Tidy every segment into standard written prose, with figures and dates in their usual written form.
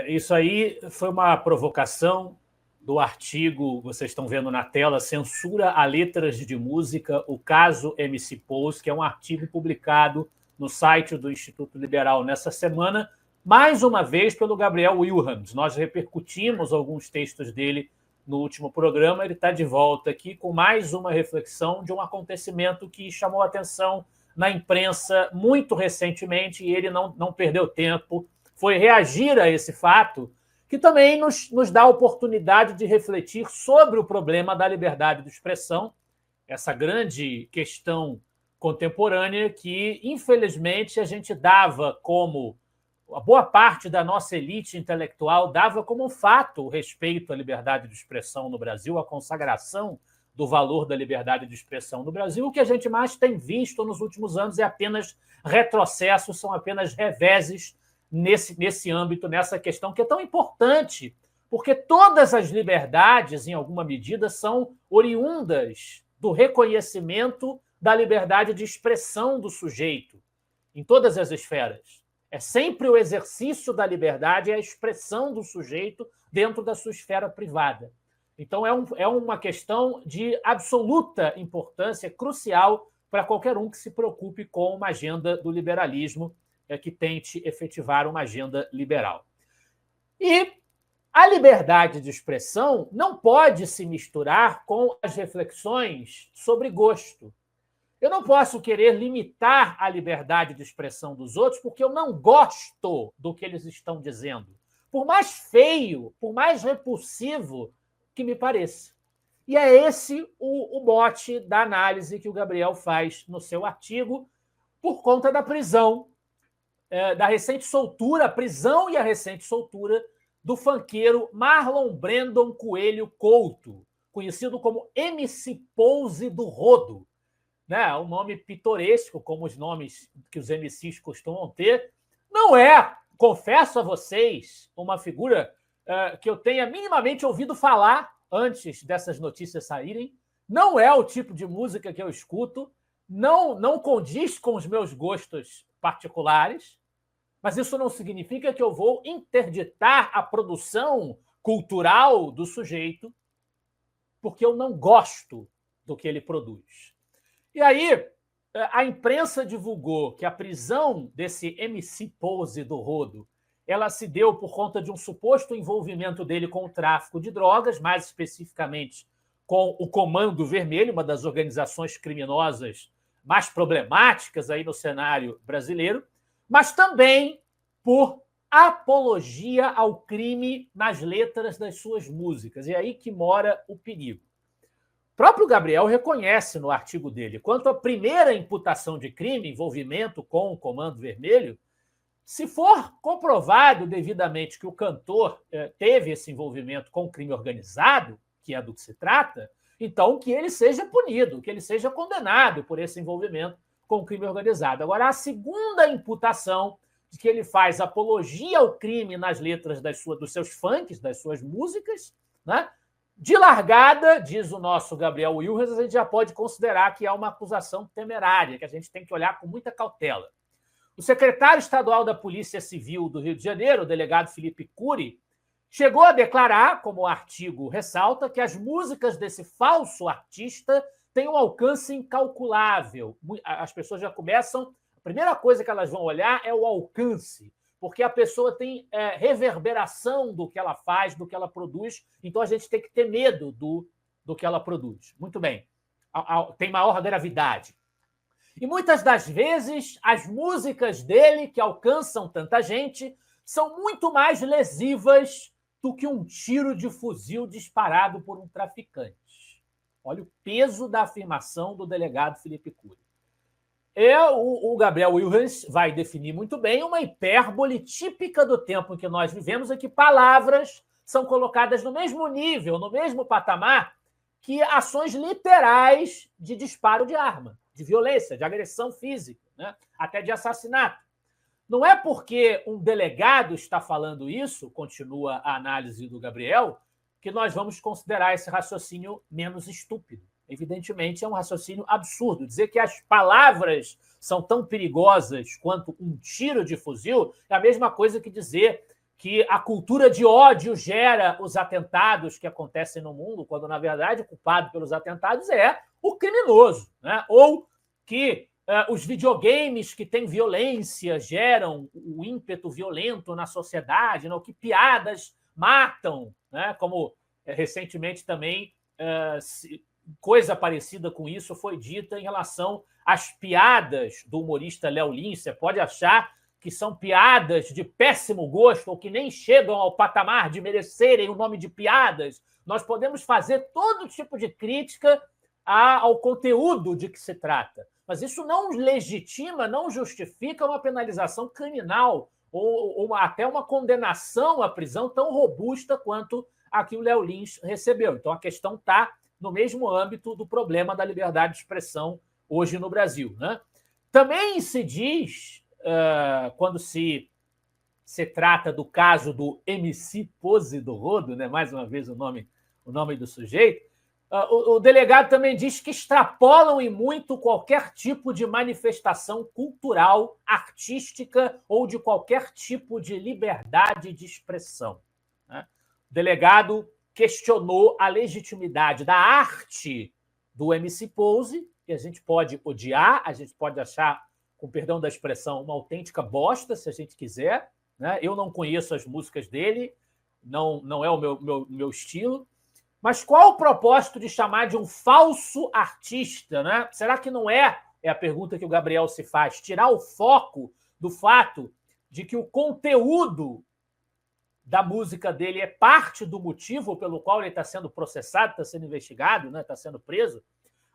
Isso aí foi uma provocação do artigo, vocês estão vendo na tela, Censura a Letras de Música, o caso MC Pose, que é um artigo publicado no site do Instituto Liberal nessa semana, mais uma vez pelo Gabriel Wilhelms. Nós repercutimos alguns textos dele no último programa, ele está de volta aqui com mais uma reflexão de um acontecimento que chamou a atenção na imprensa muito recentemente e ele não perdeu tempo, foi reagir a esse fato, que também nos dá a oportunidade de refletir sobre o problema da liberdade de expressão, essa grande questão contemporânea que, infelizmente, a gente dava como, a boa parte da nossa elite intelectual dava como um fato o respeito à liberdade de expressão no Brasil, a consagração do valor da liberdade de expressão no Brasil. O que a gente mais tem visto nos últimos anos é apenas retrocessos, são apenas reveses nesse âmbito, nessa questão que é tão importante, porque todas as liberdades, em alguma medida, são oriundas do reconhecimento da liberdade de expressão do sujeito, em todas as esferas. É sempre o exercício da liberdade e a expressão do sujeito dentro da sua esfera privada. Então, é uma questão de absoluta importância, crucial para qualquer um que se preocupe com uma agenda do liberalismo, que tente efetivar uma agenda liberal. E a liberdade de expressão não pode se misturar com as reflexões sobre gosto. Eu não posso querer limitar a liberdade de expressão dos outros porque eu não gosto do que eles estão dizendo, por mais feio, por mais repulsivo que me pareça. E é esse o mote da análise que o Gabriel faz no seu artigo, por conta da prisão, da recente soltura, a prisão e a recente soltura do funkeiro Marlon Brandon Coelho Couto, conhecido como MC Pose do Rodo. Né? Um nome pitoresco, como os nomes que os MCs costumam ter. Não é, confesso a vocês, uma figura que eu tenha minimamente ouvido falar antes dessas notícias saírem. Não é o tipo de música que eu escuto, não condiz com os meus gostos particulares, mas isso não significa que eu vou interditar a produção cultural do sujeito porque eu não gosto do que ele produz. E aí, a imprensa divulgou que a prisão desse MC Pose do Rodo ela se deu por conta de um suposto envolvimento dele com o tráfico de drogas, mais especificamente com o Comando Vermelho, uma das organizações criminosas mais problemáticas aí no cenário brasileiro, mas também por apologia ao crime nas letras das suas músicas. E é aí que mora o perigo. O próprio Gabriel reconhece no artigo dele, quanto à primeira imputação de crime, envolvimento com o Comando Vermelho, se for comprovado devidamente que o cantor teve esse envolvimento com o crime organizado, que é do que se trata, então que ele seja punido, que ele seja condenado por esse envolvimento com o crime organizado. Agora, a segunda imputação de que ele faz apologia ao crime nas letras dos seus funks, das suas músicas, né? De largada, diz o nosso Gabriel Wilhelms, a gente já pode considerar que é uma acusação temerária, que a gente tem que olhar com muita cautela. O secretário estadual da Polícia Civil do Rio de Janeiro, o delegado Felipe Cury, chegou a declarar, como o artigo ressalta, que as músicas desse falso artista têm um alcance incalculável. As pessoas já começam... A primeira coisa que elas vão olhar é o alcance, porque a pessoa tem reverberação do que ela faz, do que ela produz, então a gente tem que ter medo do que ela produz. Muito bem, tem maior gravidade. E muitas das vezes as músicas dele, que alcançam tanta gente, são muito mais lesivas do que um tiro de fuzil disparado por um traficante. Olha o peso da afirmação do delegado Felipe Cury. O Gabriel Wilhelms vai definir muito bem uma hipérbole típica do tempo em que nós vivemos, em que palavras são colocadas no mesmo nível, no mesmo patamar, que ações literais de disparo de arma, de violência, de agressão física, né? Até de assassinato. Não é porque um delegado está falando isso, continua a análise do Gabriel, que nós vamos considerar esse raciocínio menos estúpido. Evidentemente, é um raciocínio absurdo. Dizer que as palavras são tão perigosas quanto um tiro de fuzil é a mesma coisa que dizer que a cultura de ódio gera os atentados que acontecem no mundo, quando, na verdade, o culpado pelos atentados é o criminoso, né? Ou que os videogames que têm violência geram o ímpeto violento na sociedade, né? Ou que piadas matam, né? Como recentemente também coisa parecida com isso foi dita em relação às piadas do humorista Léo Lins. Você pode achar que são piadas de péssimo gosto ou que nem chegam ao patamar de merecerem o nome de piadas. Nós podemos fazer todo tipo de crítica ao conteúdo de que se trata, mas isso não legitima, não justifica uma penalização criminal ou até uma condenação à prisão tão robusta quanto a que o Léo Lins recebeu. Então, a questão está no mesmo âmbito do problema da liberdade de expressão hoje no Brasil, né? Também se diz, quando se trata do caso do MC Pose do Rodo, né? Mais uma vez o nome do sujeito, o delegado também diz que extrapolam e muito qualquer tipo de manifestação cultural, artística ou de qualquer tipo de liberdade de expressão, né? O delegado questionou a legitimidade da arte do MC Pose, que a gente pode odiar, a gente pode achar, com perdão da expressão, uma autêntica bosta, se a gente quiser, né? Eu não conheço as músicas dele, não é o meu estilo. Mas qual o propósito de chamar de um falso artista, né? Será que não é a pergunta que o Gabriel se faz, tirar o foco do fato de que o conteúdo da música dele é parte do motivo pelo qual ele está sendo processado, está sendo investigado, né? Está sendo preso?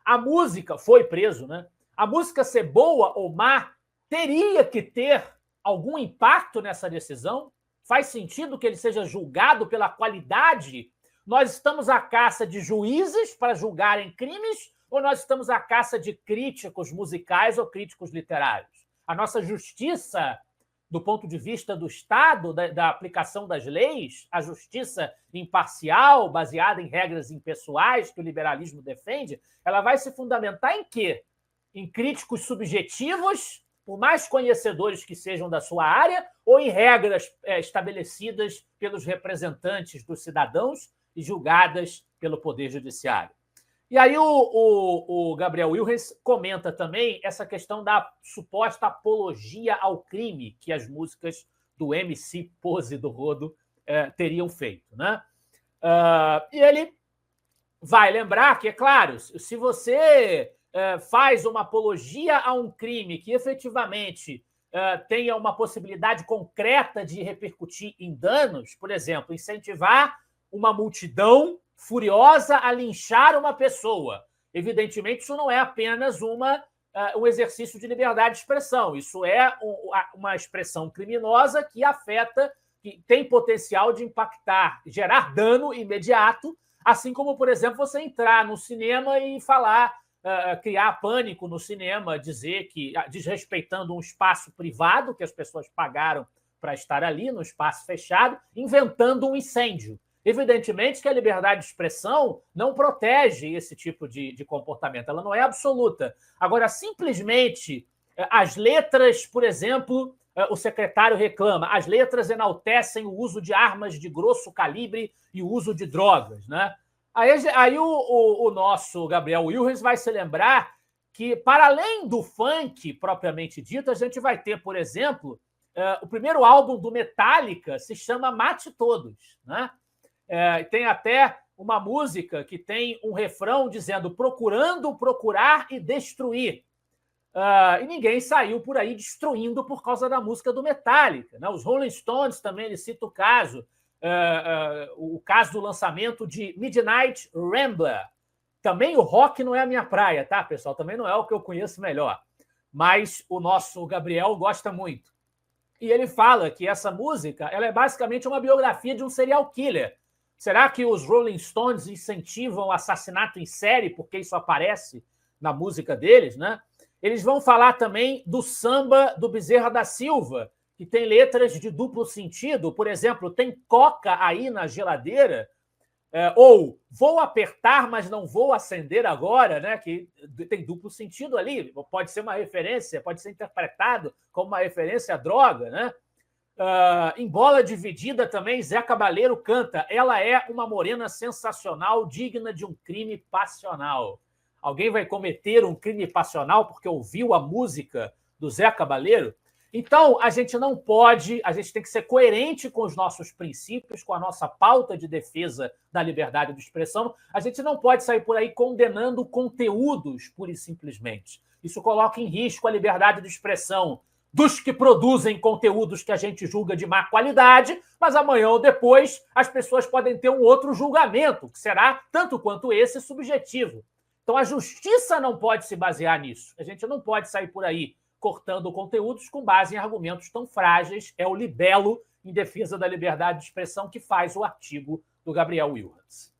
A música foi preso, né? A música ser boa ou má teria que ter algum impacto nessa decisão? Faz sentido que ele seja julgado pela qualidade? Nós estamos à caça de juízes para julgarem crimes ou nós estamos à caça de críticos musicais ou críticos literários? A nossa justiça, do ponto de vista do Estado, da aplicação das leis, a justiça imparcial, baseada em regras impessoais que o liberalismo defende, ela vai se fundamentar em quê? Em críticos subjetivos, por mais conhecedores que sejam da sua área, ou em regras estabelecidas pelos representantes dos cidadãos e julgadas pelo Poder Judiciário. E aí o Gabriel Wilhens comenta também essa questão da suposta apologia ao crime que as músicas do MC Pose do Rodo teriam feito, né? E ele vai lembrar que, é claro, se você faz uma apologia a um crime que efetivamente tenha uma possibilidade concreta de repercutir em danos, por exemplo, incentivar uma multidão furiosa a linchar uma pessoa. Evidentemente, isso não é apenas um exercício de liberdade de expressão. Isso é uma expressão criminosa que afeta, que tem potencial de impactar, gerar dano imediato, assim como, por exemplo, você entrar no cinema e falar, criar pânico no cinema, dizer que, desrespeitando um espaço privado que as pessoas pagaram para estar ali, no espaço fechado, inventando um incêndio. Evidentemente que a liberdade de expressão não protege esse tipo de comportamento, ela não é absoluta. Agora, simplesmente, as letras, por exemplo, o secretário reclama, as letras enaltecem o uso de armas de grosso calibre e o uso de drogas, né? Aí o nosso Gabriel Wilhens vai se lembrar que, para além do funk propriamente dito, a gente vai ter, por exemplo, o primeiro álbum do Metallica se chama Mate Todos, né? Tem até uma música que tem um refrão dizendo procurando, procurar e destruir. E ninguém saiu por aí destruindo por causa da música do Metallica, né? Os Rolling Stones também, ele cita o caso do lançamento de Midnight Rambler. Também o rock não é a minha praia, tá, pessoal? Também não é o que eu conheço melhor. Mas o nosso Gabriel gosta muito. E ele fala que essa música ela é basicamente uma biografia de um serial killer. Será que os Rolling Stones incentivam o assassinato em série porque isso aparece na música deles, né? Eles vão falar também do samba do Bezerra da Silva, que tem letras de duplo sentido. Por exemplo, tem coca aí na geladeira, ou vou apertar, mas não vou acender agora, né? Que tem duplo sentido ali. Pode ser uma referência, pode ser interpretado como uma referência à droga, né? Em Bola Dividida também, Zé Cabaleiro canta: ela é uma morena sensacional, digna de um crime passional. Alguém vai cometer um crime passional porque ouviu a música do Zé Cabaleiro? Então, a gente não pode, a gente tem que ser coerente com os nossos princípios, com a nossa pauta de defesa da liberdade de expressão. A gente não pode sair por aí condenando conteúdos, pura e simplesmente. Isso coloca em risco a liberdade de expressão dos que produzem conteúdos que a gente julga de má qualidade, mas amanhã ou depois as pessoas podem ter um outro julgamento, que será, tanto quanto esse, subjetivo. Então, a justiça não pode se basear nisso. A gente não pode sair por aí cortando conteúdos com base em argumentos tão frágeis. É o libelo em defesa da liberdade de expressão que faz o artigo do Gabriel Wilhans.